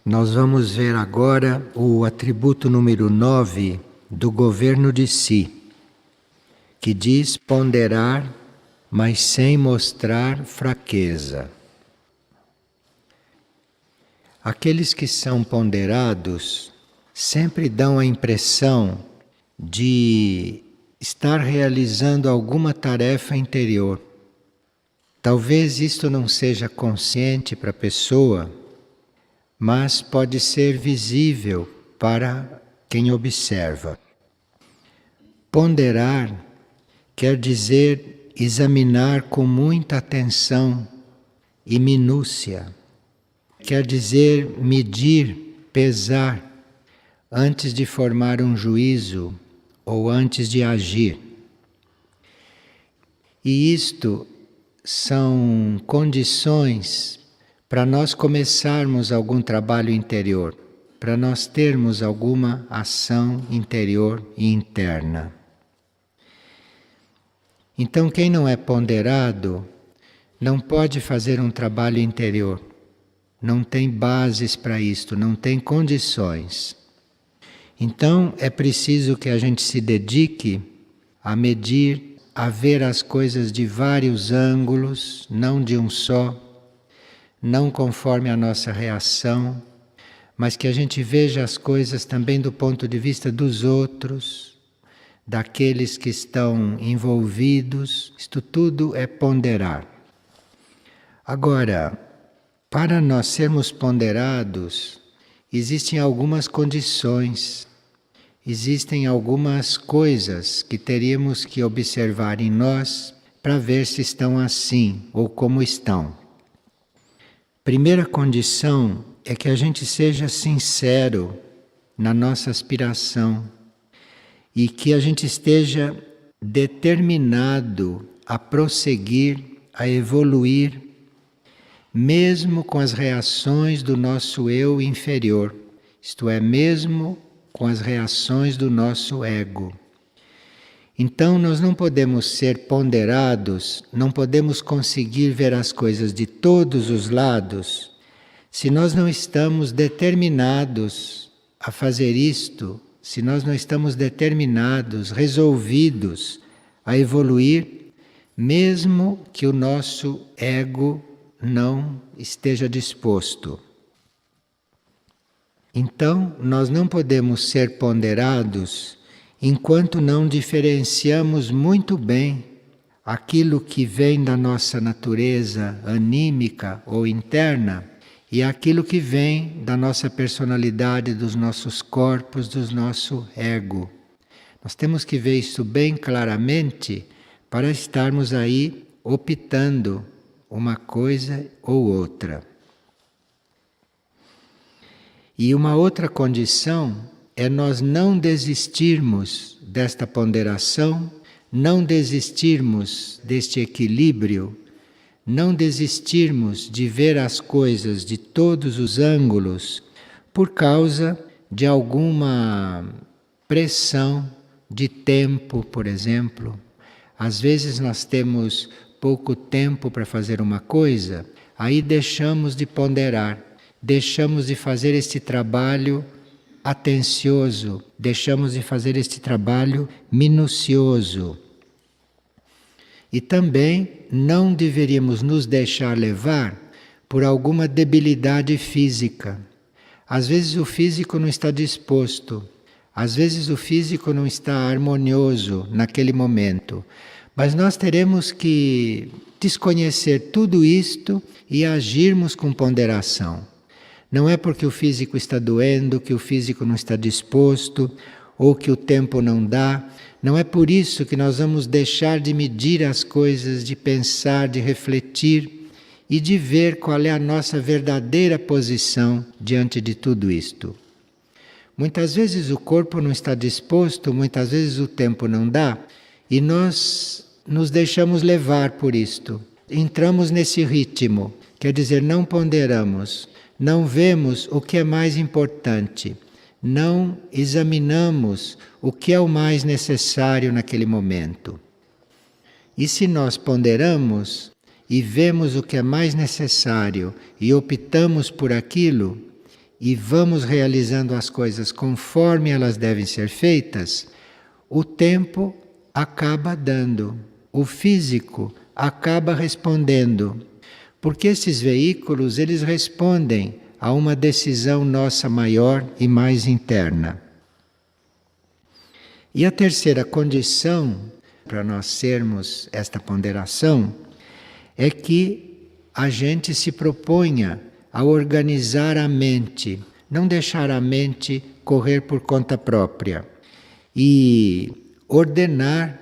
Nós vamos ver agora o atributo número 9 do governo de si, que diz ponderar, mas sem mostrar fraqueza. Aqueles que são ponderados sempre dão a impressão de estar realizando alguma tarefa interior. Talvez isto não seja consciente para a pessoa, mas pode ser visível para quem observa. Ponderar quer dizer examinar com muita atenção e minúcia. Quer dizer medir, pesar, antes de formar um juízo ou antes de agir. E isto são condições para nós começarmos algum trabalho interior, para nós termos alguma ação interior e interna. Então, quem não é ponderado não pode fazer um trabalho interior, não tem bases para isto, não tem condições. Então, é preciso que a gente se dedique a medir, a ver as coisas de vários ângulos, não de um só, não conforme a nossa reação, mas que a gente veja as coisas também do ponto de vista dos outros, daqueles que estão envolvidos. Isto tudo é ponderar. Agora, para nós sermos ponderados, existem algumas condições, existem algumas coisas que teríamos que observar em nós para ver se estão assim ou como estão. Primeira condição é que a gente seja sincero na nossa aspiração e que a gente esteja determinado a prosseguir, a evoluir, mesmo com as reações do nosso eu inferior, isto é, mesmo com as reações do nosso ego. Então nós não podemos ser ponderados, não podemos conseguir ver as coisas de todos os lados, se nós não estamos determinados a fazer isto, se nós não estamos determinados, resolvidos a evoluir, mesmo que o nosso ego não esteja disposto. Então, nós não podemos ser ponderados enquanto não diferenciamos muito bem aquilo que vem da nossa natureza anímica ou interna e aquilo que vem da nossa personalidade, dos nossos corpos, do nosso ego. Nós temos que ver isso bem claramente para estarmos aí optando uma coisa ou outra. E uma outra condição é nós não desistirmos desta ponderação, não desistirmos deste equilíbrio, não desistirmos de ver as coisas de todos os ângulos por causa de alguma pressão de tempo, por exemplo. Às vezes nós temos pouco tempo para fazer uma coisa, aí deixamos de ponderar, deixamos de fazer este trabalho atencioso, deixamos de fazer este trabalho minucioso. E também não deveríamos nos deixar levar por alguma debilidade física. Às vezes o físico não está disposto, às vezes o físico não está harmonioso naquele momento, mas nós teremos que desconhecer tudo isto e agirmos com ponderação. Não é porque o físico está doendo, que o físico não está disposto, ou que o tempo não dá. Não é por isso que nós vamos deixar de medir as coisas, de pensar, de refletir e de ver qual é a nossa verdadeira posição diante de tudo isto. Muitas vezes o corpo não está disposto, muitas vezes o tempo não dá, e nós nos deixamos levar por isto. Entramos nesse ritmo, quer dizer, não ponderamos. Não vemos o que é mais importante, não examinamos o que é o mais necessário naquele momento. E se nós ponderamos e vemos o que é mais necessário e optamos por aquilo, e vamos realizando as coisas conforme elas devem ser feitas, o tempo acaba dando, o físico acaba respondendo, porque esses veículos eles respondem a uma decisão nossa maior e mais interna. E a terceira condição para nós sermos esta ponderação é que a gente se proponha a organizar a mente, não deixar a mente correr por conta própria e ordenar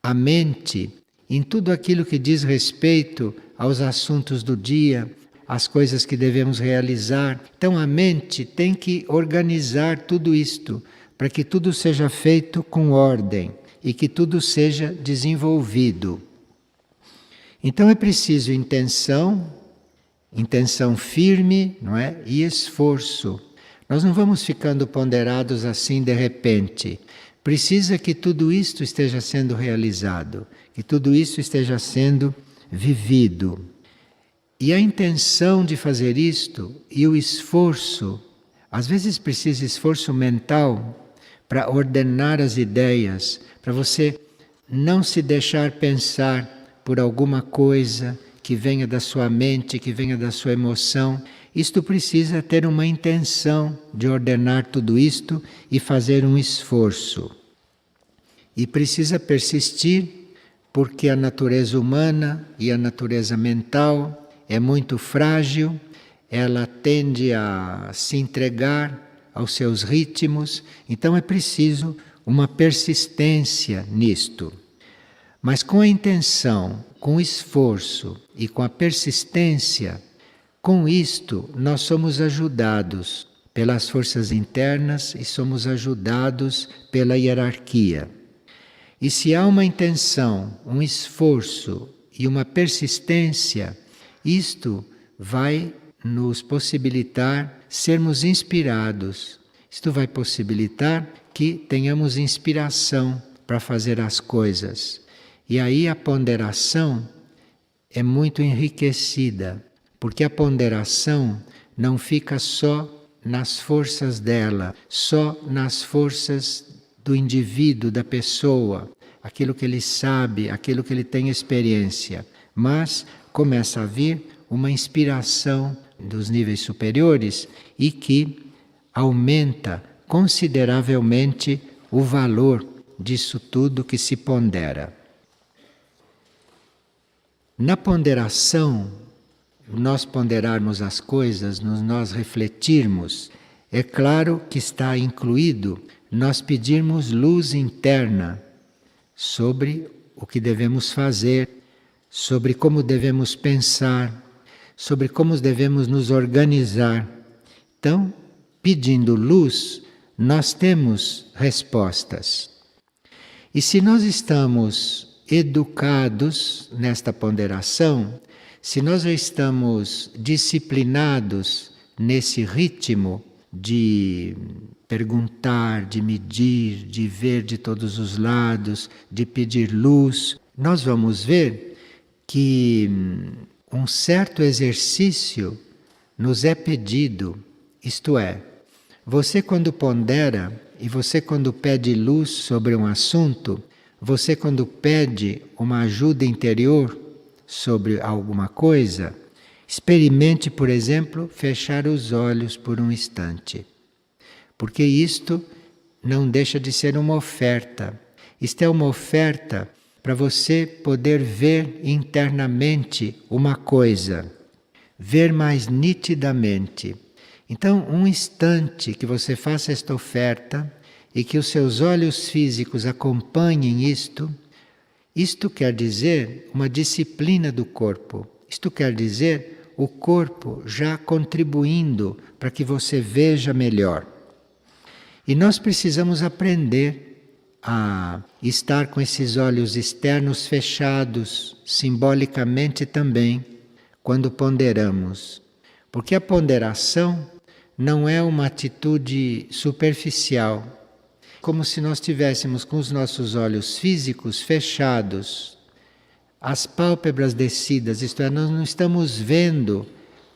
a mente em tudo aquilo que diz respeito aos assuntos do dia, às coisas que devemos realizar. Então a mente tem que organizar tudo isto para que tudo seja feito com ordem e que tudo seja desenvolvido. Então é preciso intenção firme, não é? E esforço. Nós não vamos ficando ponderados assim de repente. Precisa que tudo isto esteja sendo realizado, que tudo isso esteja sendo vivido. E a intenção de fazer isto e o esforço, às vezes precisa esforço mental para ordenar as ideias, para você não se deixar pensar por alguma coisa que venha da sua mente, que venha da sua emoção. Isto precisa ter uma intenção de ordenar tudo isto e fazer um esforço. E precisa persistir, porque a natureza humana e a natureza mental é muito frágil, ela tende a se entregar aos seus ritmos, então é preciso uma persistência nisto. Mas com a intenção, com o esforço e com a persistência, com isto nós somos ajudados pelas forças internas e somos ajudados pela hierarquia. E se há uma intenção, um esforço e uma persistência, isto vai nos possibilitar sermos inspirados. Isto vai possibilitar que tenhamos inspiração para fazer as coisas. E aí a ponderação é muito enriquecida, porque a ponderação não fica só nas forças dela, só nas forças do indivíduo, da pessoa, aquilo que ele sabe, aquilo que ele tem experiência, mas começa a vir uma inspiração dos níveis superiores e que aumenta consideravelmente o valor disso tudo que se pondera. Na ponderação, nós ponderarmos as coisas, nós refletirmos, é claro que está incluído nós pedirmos luz interna sobre o que devemos fazer, sobre como devemos pensar, sobre como devemos nos organizar. Então, pedindo luz, nós temos respostas. E se nós estamos educados nesta ponderação, se nós já estamos disciplinados nesse ritmo de perguntar, de medir, de ver de todos os lados, de pedir luz, nós vamos ver que um certo exercício nos é pedido, isto é, você quando pondera e você quando pede luz sobre um assunto, você quando pede uma ajuda interior sobre alguma coisa, experimente, por exemplo, fechar os olhos por um instante. Porque isto não deixa de ser uma oferta. Isto é uma oferta para você poder ver internamente uma coisa, ver mais nitidamente. Então, um instante que você faça esta oferta e que os seus olhos físicos acompanhem isto quer dizer uma disciplina do corpo. Isto quer dizer o corpo já contribuindo para que você veja melhor. E nós precisamos aprender a estar com esses olhos externos fechados, simbolicamente também, quando ponderamos. Porque a ponderação não é uma atitude superficial, como se nós tivéssemos com os nossos olhos físicos fechados, as pálpebras descidas, isto é, nós não estamos vendo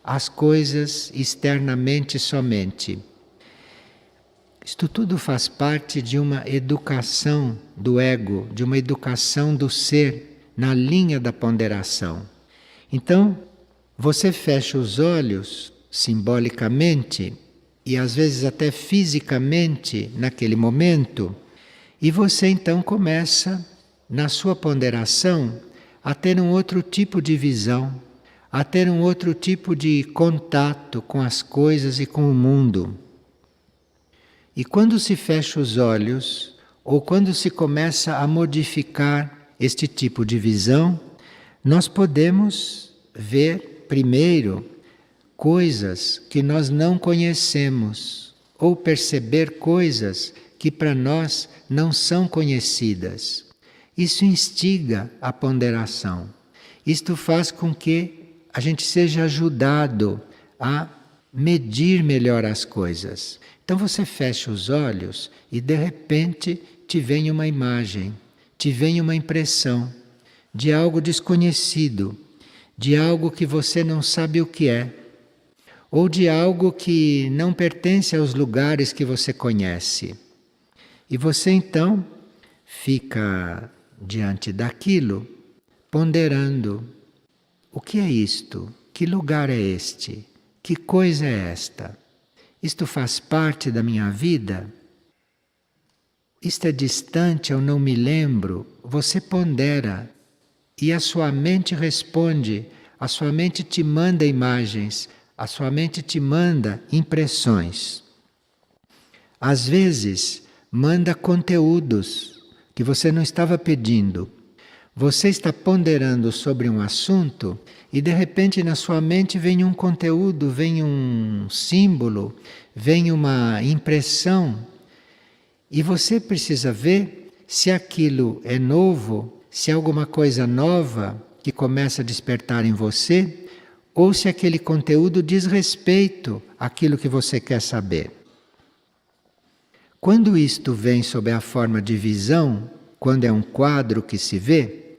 as coisas externamente somente. Isto tudo faz parte de uma educação do ego, de uma educação do ser na linha da ponderação. Então, você fecha os olhos simbolicamente e às vezes até fisicamente naquele momento, e você então começa, na sua ponderação, a ter um outro tipo de visão, a ter um outro tipo de contato com as coisas e com o mundo. E quando se fecha os olhos, ou quando se começa a modificar este tipo de visão, nós podemos ver primeiro coisas que nós não conhecemos, ou perceber coisas que para nós não são conhecidas. Isso instiga a ponderação. Isto faz com que a gente seja ajudado a medir melhor as coisas. Então você fecha os olhos e de repente te vem uma imagem, te vem uma impressão de algo desconhecido, de algo que você não sabe o que é, ou de algo que não pertence aos lugares que você conhece. E você então fica diante daquilo, ponderando: o que é isto? Que lugar é este? Que coisa é esta? Isto faz parte da minha vida? Isto é distante, eu não me lembro. Você pondera e a sua mente responde, a sua mente te manda imagens, a sua mente te manda impressões. Às vezes, manda conteúdos que você não estava pedindo. Você está ponderando sobre um assunto e de repente na sua mente vem um conteúdo, vem um símbolo, vem uma impressão. E você precisa ver se aquilo é novo, se é alguma coisa nova que começa a despertar em você, ou se aquele conteúdo diz respeito àquilo que você quer saber. Quando isto vem sob a forma de visão, quando é um quadro que se vê,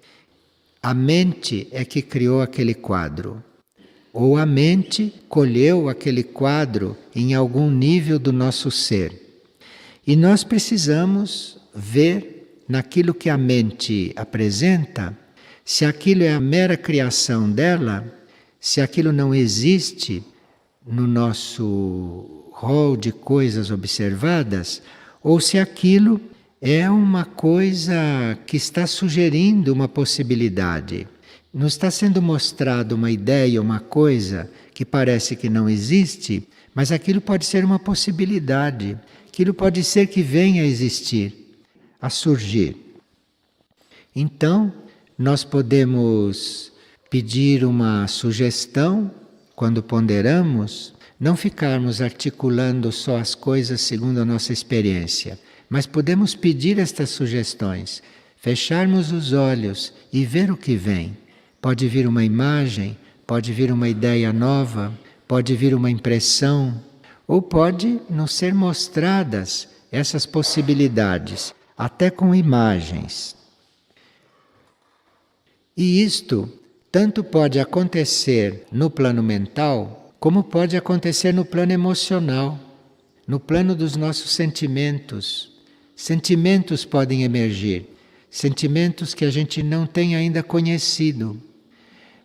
a mente é que criou aquele quadro. Ou a mente colheu aquele quadro em algum nível do nosso ser. E nós precisamos ver naquilo que a mente apresenta, se aquilo é a mera criação dela, se aquilo não existe no nosso rol de coisas observadas, ou se aquilo é uma coisa que está sugerindo uma possibilidade. Nos está sendo mostrado uma ideia, uma coisa que parece que não existe, mas aquilo pode ser uma possibilidade. Aquilo pode ser que venha a existir, a surgir. Então, nós podemos pedir uma sugestão quando ponderamos, não ficarmos articulando só as coisas segundo a nossa experiência, mas podemos pedir estas sugestões, fecharmos os olhos e ver o que vem. Pode vir uma imagem, pode vir uma ideia nova, pode vir uma impressão, ou pode nos ser mostradas essas possibilidades, até com imagens. E isto tanto pode acontecer no plano mental, como pode acontecer no plano emocional, no plano dos nossos sentimentos. Sentimentos podem emergir, sentimentos que a gente não tem ainda conhecido.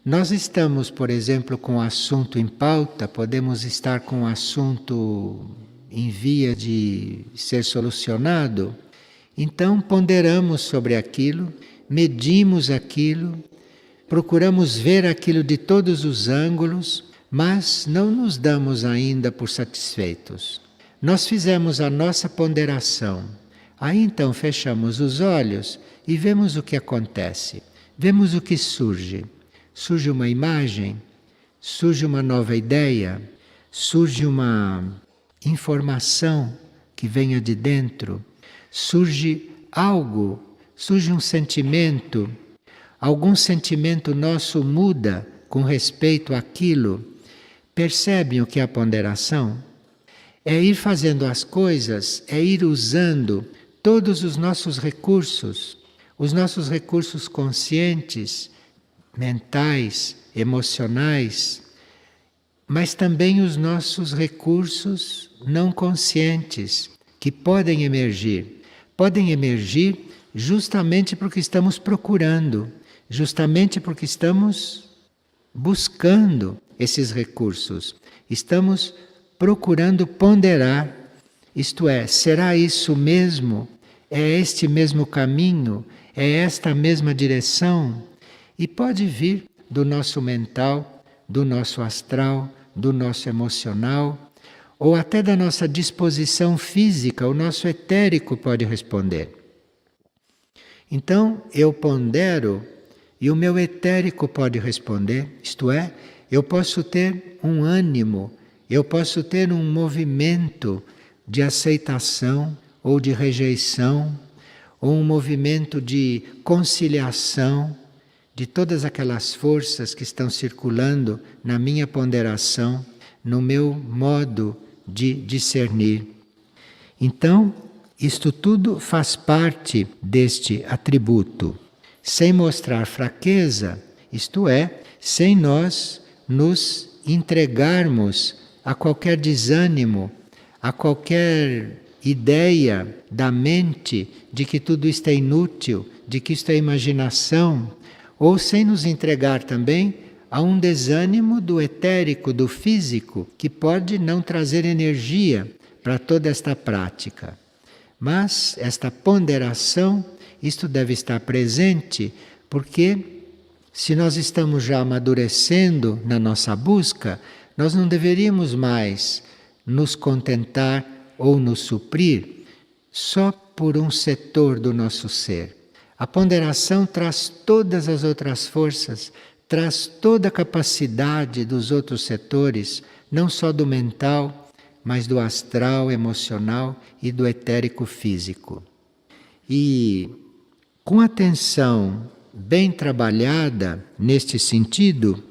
Nós estamos, por exemplo, com um assunto em pauta, podemos estar com um assunto em via de ser solucionado, então ponderamos sobre aquilo, medimos aquilo, procuramos ver aquilo de todos os ângulos, mas não nos damos ainda por satisfeitos. Nós fizemos a nossa ponderação. Aí então fechamos os olhos e vemos o que acontece, vemos o que surge. Surge uma imagem, surge uma nova ideia, surge uma informação que venha de dentro, surge algo, surge um sentimento, algum sentimento nosso muda com respeito àquilo. Percebem o que é a ponderação? É ir fazendo as coisas, é ir usando todos os nossos recursos conscientes, mentais, emocionais, mas também os nossos recursos não conscientes, que podem emergir. Podem emergir justamente porque estamos procurando, justamente porque estamos buscando esses recursos. Estamos procurando ponderar, isto é, será isso mesmo? É este mesmo caminho? É esta mesma direção? E pode vir do nosso mental, do nosso astral, do nosso emocional, ou até da nossa disposição física, o nosso etérico pode responder. Então, eu pondero e o meu etérico pode responder, isto é, eu posso ter um ânimo, eu posso ter um movimento de aceitação ou de rejeição, ou um movimento de conciliação de todas aquelas forças que estão circulando na minha ponderação, no meu modo de discernir. Então, isto tudo faz parte deste atributo, sem mostrar fraqueza, isto é, sem nós nos entregarmos a qualquer desânimo, a qualquer ideia da mente de que tudo isto é inútil, de que isto é imaginação, ou sem nos entregar também a um desânimo do etérico, do físico, que pode não trazer energia para toda esta prática. Mas esta ponderação, isto deve estar presente, porque se nós estamos já amadurecendo na nossa busca, nós não deveríamos mais nos contentar ou nos suprir só por um setor do nosso ser. A ponderação traz todas as outras forças, traz toda a capacidade dos outros setores, não só do mental, mas do astral, emocional e do etérico físico. E com atenção bem trabalhada neste sentido,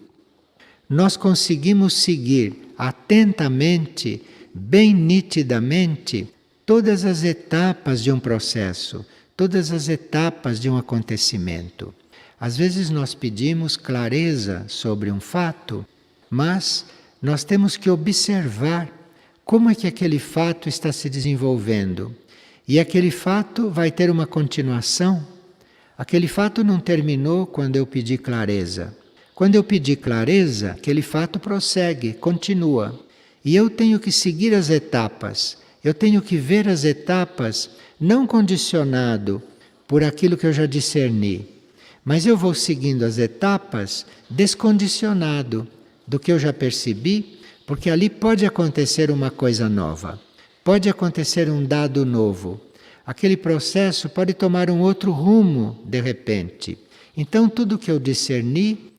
nós conseguimos seguir atentamente, bem nitidamente, todas as etapas de um processo, todas as etapas de um acontecimento. Às vezes nós pedimos clareza sobre um fato, mas nós temos que observar como é que aquele fato está se desenvolvendo. E aquele fato vai ter uma continuação. Aquele fato não terminou quando eu pedi clareza. Quando eu pedi clareza, aquele fato prossegue, continua. E eu tenho que seguir as etapas. Eu tenho que ver as etapas não condicionado por aquilo que eu já discerni, mas eu vou seguindo as etapas descondicionado do que eu já percebi, porque ali pode acontecer uma coisa nova, pode acontecer um dado novo. Aquele processo pode tomar um outro rumo de repente. Então tudo que eu discerni,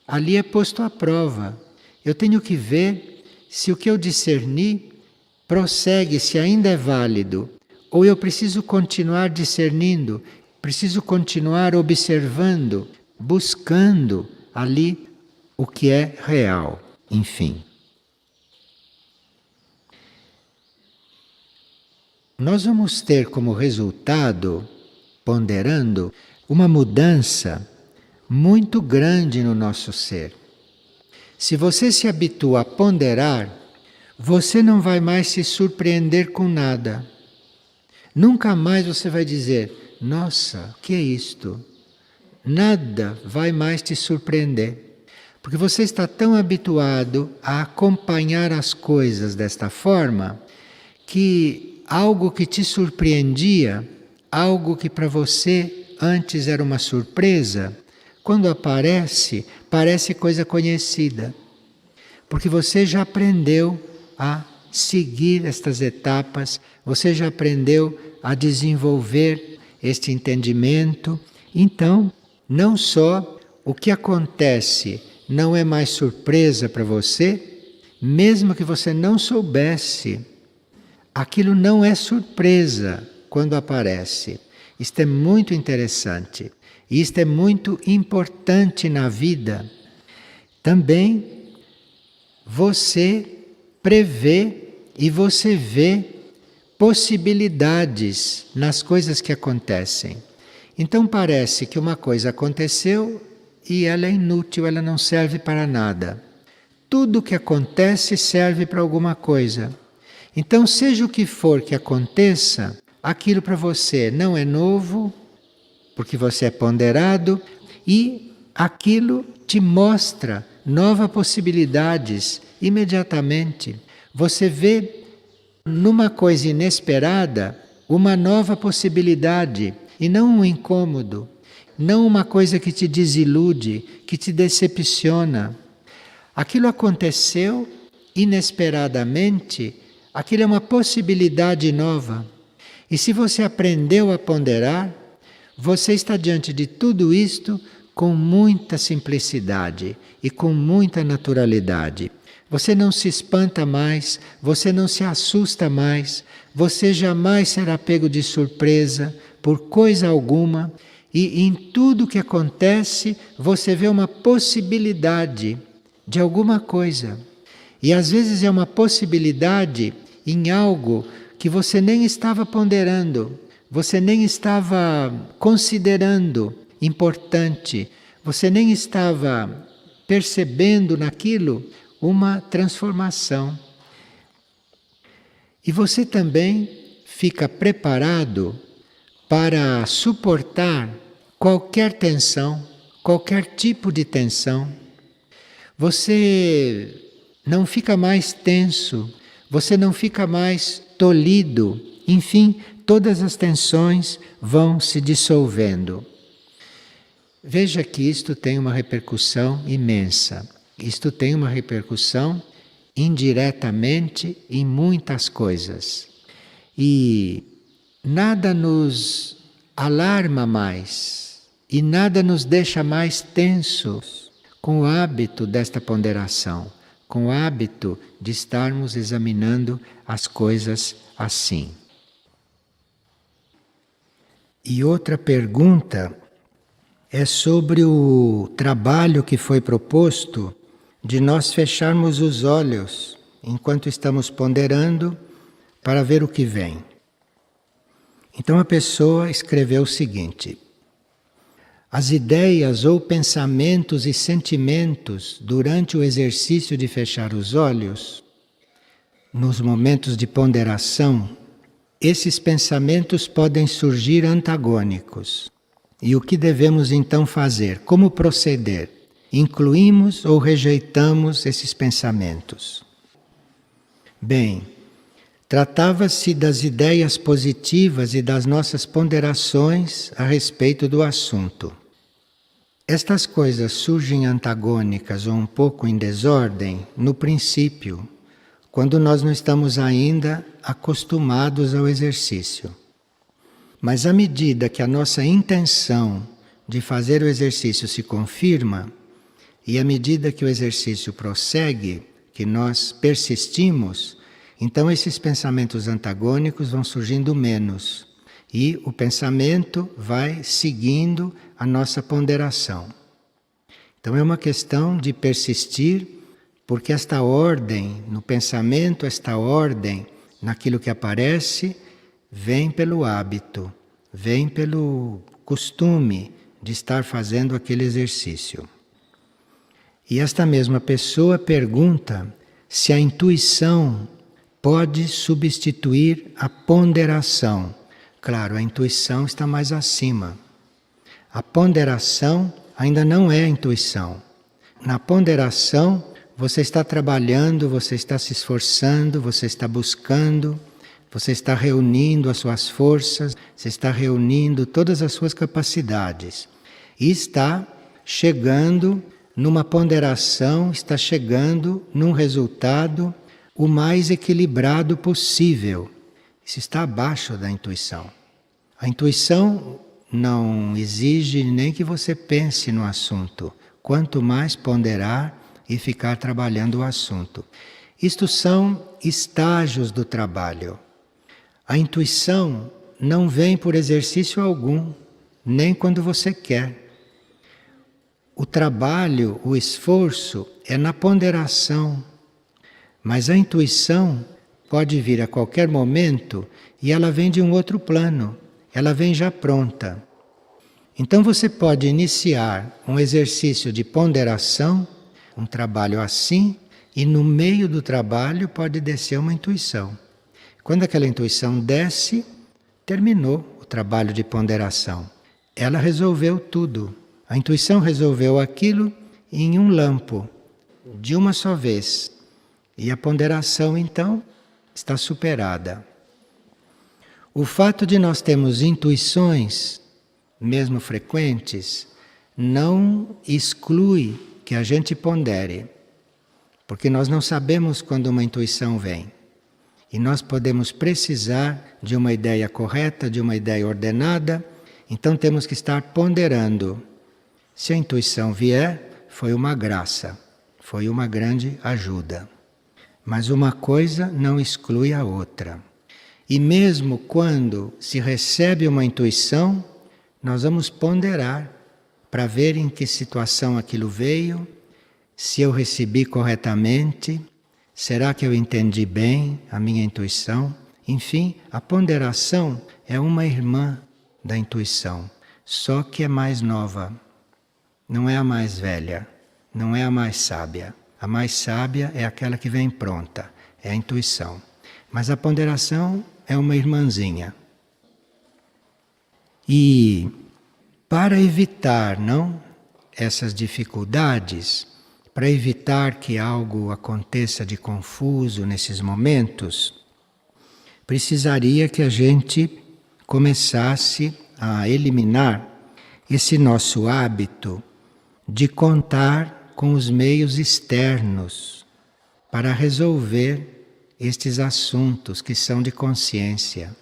ali é posto à prova. Eu tenho que ver se o que eu discerni prossegue, se ainda é válido, ou eu preciso continuar discernindo, preciso continuar observando, buscando ali o que é real, enfim. Nós vamos ter como resultado, ponderando, uma mudança muito grande no nosso ser. Se você se habitua a ponderar, você não vai mais se surpreender com nada. Nunca mais você vai dizer, nossa, o que é isto? Nada vai mais te surpreender. Porque você está tão habituado a acompanhar as coisas desta forma, que algo que te surpreendia, algo que para você antes era uma surpresa, quando aparece, parece coisa conhecida. Porque você já aprendeu a seguir estas etapas, você já aprendeu a desenvolver este entendimento. Então, não só o que acontece não é mais surpresa para você, mesmo que você não soubesse, aquilo não é surpresa quando aparece. Isto é muito interessante. E isto é muito importante na vida. Também você prevê e você vê possibilidades nas coisas que acontecem. Então parece que uma coisa aconteceu e ela é inútil, ela não serve para nada. tudo que acontece serve para alguma coisa. Então, seja o que for que aconteça, aquilo para você não é novo, porque você é ponderado, e aquilo te mostra novas possibilidades imediatamente. Você vê numa coisa inesperada uma nova possibilidade e não um incômodo, não uma coisa que te desilude, que te decepciona. Aquilo aconteceu inesperadamente, aquilo é uma possibilidade nova. E se você aprendeu a ponderar, você está diante de tudo isto com muita simplicidade e com muita naturalidade. Você não se espanta mais, você não se assusta mais, você jamais será pego de surpresa por coisa alguma, e em tudo que acontece você vê uma possibilidade de alguma coisa. E às vezes é uma possibilidade em algo que você nem estava ponderando, você nem estava considerando importante, você nem estava percebendo naquilo uma transformação. E você também fica preparado para suportar qualquer tensão, qualquer tipo de tensão. Você não fica mais tenso, você não fica mais tolhido, enfim, todas as tensões vão se dissolvendo. Veja que isto tem uma repercussão imensa. Isto tem uma repercussão indiretamente em muitas coisas. E nada nos alarma mais e nada nos deixa mais tensos com o hábito desta ponderação, com o hábito de estarmos examinando as coisas assim. E outra pergunta é sobre o trabalho que foi proposto de nós fecharmos os olhos enquanto estamos ponderando para ver o que vem. Então a pessoa escreveu o seguinte: as ideias ou pensamentos e sentimentos durante o exercício de fechar os olhos, nos momentos de ponderação, esses pensamentos podem surgir antagônicos. E o que devemos então fazer? Como proceder? Incluímos ou rejeitamos esses pensamentos? Bem, tratava-se das ideias positivas e das nossas ponderações a respeito do assunto. Estas coisas surgem antagônicas ou um pouco em desordem no princípio, quando nós não estamos ainda acostumados ao exercício. Mas à medida que a nossa intenção de fazer o exercício se confirma, e à medida que o exercício prossegue, que nós persistimos, então esses pensamentos antagônicos vão surgindo menos. E o pensamento vai seguindo a nossa ponderação. Então é uma questão de persistir, porque esta ordem no pensamento, esta ordem naquilo que aparece, vem pelo hábito, vem pelo costume de estar fazendo aquele exercício. E esta mesma pessoa pergunta se a intuição pode substituir a ponderação. Claro, a intuição está mais acima. A ponderação ainda não é a intuição. Na ponderação, você está trabalhando, você está se esforçando, você está buscando, você está reunindo as suas forças, você está reunindo todas as suas capacidades. E está chegando numa ponderação, está chegando num resultado o mais equilibrado possível. Isso está abaixo da intuição. A intuição não exige nem que você pense no assunto, quanto mais ponderar e ficar trabalhando o assunto. Isto são estágios do trabalho. A intuição não vem por exercício algum, nem quando você quer. O trabalho, o esforço é na ponderação, mas a intuição pode vir a qualquer momento e ela vem de um outro plano, ela vem já pronta. Então você pode iniciar um exercício de ponderação, um trabalho assim, e no meio do trabalho pode descer uma intuição. Quando aquela intuição desce, terminou o trabalho de ponderação. Ela resolveu tudo. A intuição resolveu aquilo em um lampo, de uma só vez. E a ponderação, então, está superada. O fato de nós termos intuições, mesmo frequentes, não exclui que a gente pondere. Porque nós não sabemos quando uma intuição vem. E nós podemos precisar de uma ideia correta, de uma ideia ordenada, então temos que estar ponderando. Se a intuição vier, foi uma graça, foi uma grande ajuda. Mas uma coisa não exclui a outra. E mesmo quando se recebe uma intuição, nós vamos ponderar para ver em que situação aquilo veio, se eu recebi corretamente, será que eu entendi bem a minha intuição? Enfim, a ponderação é uma irmã da intuição, só que é mais nova. Não é a mais velha, não é a mais sábia. A mais sábia é aquela que vem pronta, é a intuição. Mas a ponderação é uma irmãzinha. E para evitar, não, essas dificuldades, para evitar que algo aconteça de confuso nesses momentos, precisaria que a gente começasse a eliminar esse nosso hábito de contar com os meios externos para resolver estes assuntos que são de consciência.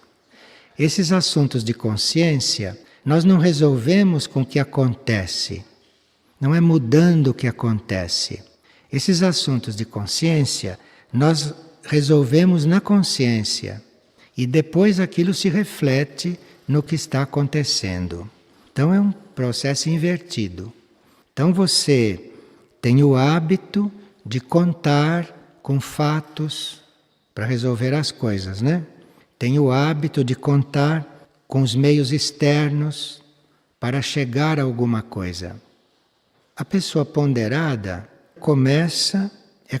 Esses assuntos de consciência nós não resolvemos com o que acontece, não é mudando o que acontece. Esses assuntos de consciência nós resolvemos na consciência e depois aquilo se reflete no que está acontecendo. Então é um processo invertido. Então você tem o hábito de contar com fatos para resolver as coisas, né? Tem o hábito de contar com os meios externos para chegar a alguma coisa. A pessoa ponderada começa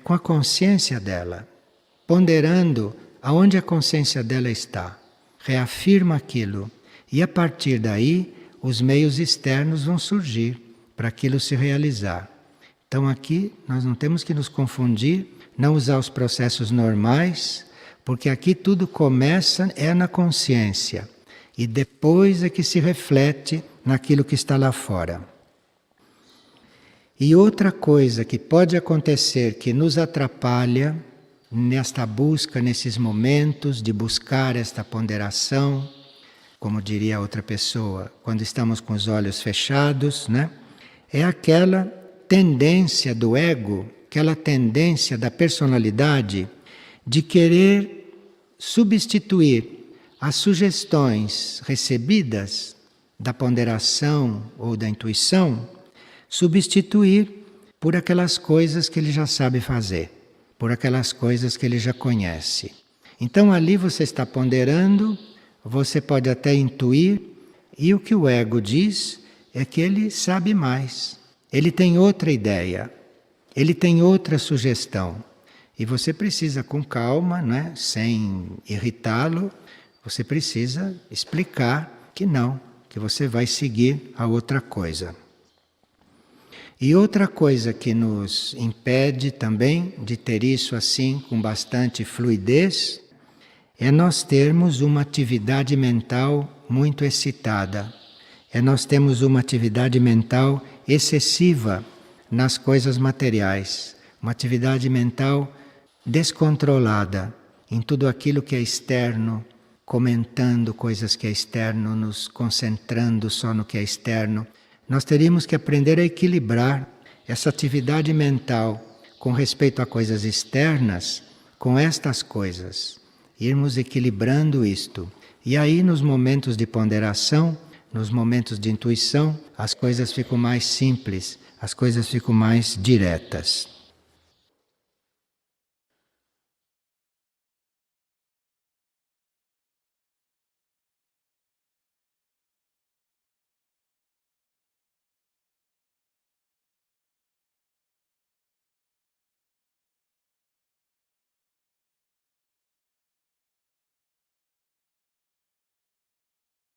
com a consciência dela, ponderando aonde a consciência dela está, reafirma aquilo e a partir daí os meios externos vão surgir para aquilo se realizar. Então aqui nós não temos que nos confundir, não usar os processos normais, porque aqui tudo começa na consciência e depois é que se reflete naquilo que está lá fora. E outra coisa que pode acontecer que nos atrapalha nesta busca, nesses momentos de buscar esta ponderação, como diria outra pessoa, quando estamos com os olhos fechados, né? É aquela tendência do ego, aquela tendência da personalidade de querer substituir as sugestões recebidas da ponderação ou da intuição, substituir por aquelas coisas que ele já sabe fazer, por aquelas coisas que ele já conhece. Então ali você está ponderando, você pode até intuir, e o que o ego diz é que ele sabe mais, ele tem outra ideia, ele tem outra sugestão. E você precisa, com calma, né, sem irritá-lo, você precisa explicar que não, que você vai seguir a outra coisa. E outra coisa que nos impede também de ter isso assim com bastante fluidez é nós termos uma atividade mental muito excitada. É nós termos uma atividade mental excessiva nas coisas materiais. Uma atividade mental descontrolada em tudo aquilo que é externo, comentando coisas que é externo, nos concentrando só no que é externo. Nós teríamos que aprender a equilibrar essa atividade mental com respeito a coisas externas com estas coisas. Irmos equilibrando isto. E aí, nos momentos de ponderação, nos momentos de intuição, as coisas ficam mais simples, as coisas ficam mais diretas.